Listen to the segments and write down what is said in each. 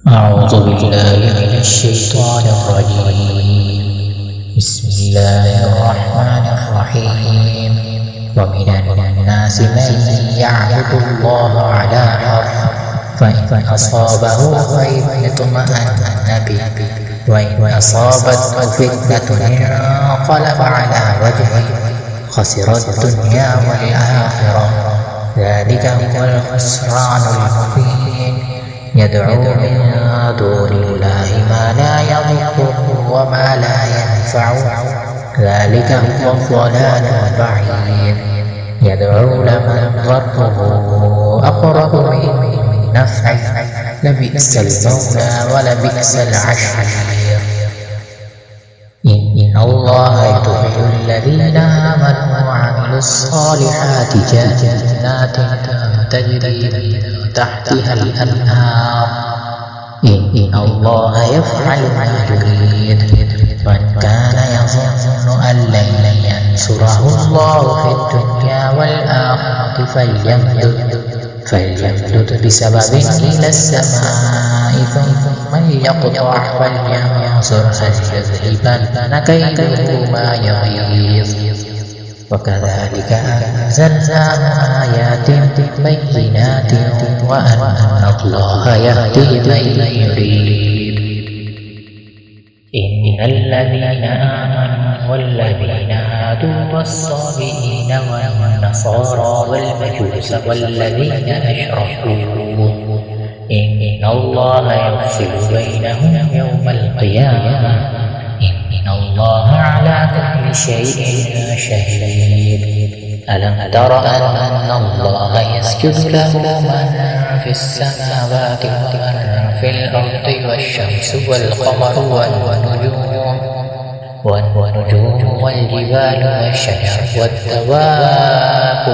أعوذ بالله من الشيطان الرجيم. بسم الله الرحمن الرحيم. ومن الناس من يعبد الله على حرف فإن أصابه خير اطمأن به وإن أصابته فتنة انقلب على وجهه خسر الدنيا والآخرة ذلك هو الخسران المبين. يدعو من دون الله ما لا يضره وما لا ينفعه ذلك هو الضلال البعيد. يدعو لمن ضره أقرب من نفعه لبئس المولى ولبئس العشير. إن الله يدخل الذين آمنوا وعملوا الصالحات جنات تجري من تحتها الأنهار. إن الله يفعل ما يريد. من كان يظن أن لن ينصره الله في الدنيا والآخرة فليمدد بسبب إلى السماء ثم ليقطع فلينظر هل يذهبن كيده ما يغيظ. وكذلك أنزلنا آيات بينات وأن الله يهدي من يريد. إن الذين آمنوا والذين هادوا والصابئين والنصارى والمجوس والذين أشركوا إن الله يفصل بينهم يوم القيامة. إن الله على كل شيء شهيد. ألم تر أن الله يسجد له من في السماوات ومن في الأرض والشمس والقمر والنجوم والجبال والشجر والدواب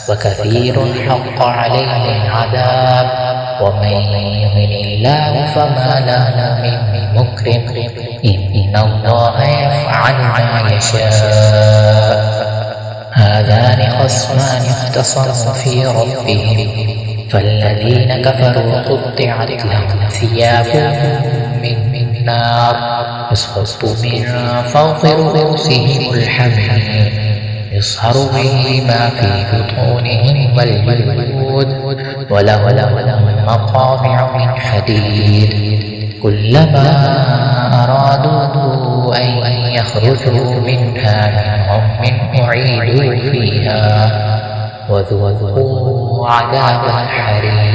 وكثير حق عليه العذاب. ومن يهن الله فما له من مكرم. إن الله يفعل ما يشاء. هذان خصمان اختصموا في ربهم فالذين كفروا قطعت لهم ثياب من نار يصب من فوق رؤوسهم الحميم يصهر به ما في بطونهم والجلود ولهم مقامع من حديد. كلما أرادوا أن يخرجوا منها من غم أعيدوا فيها وذوقوا عذاب الحريق.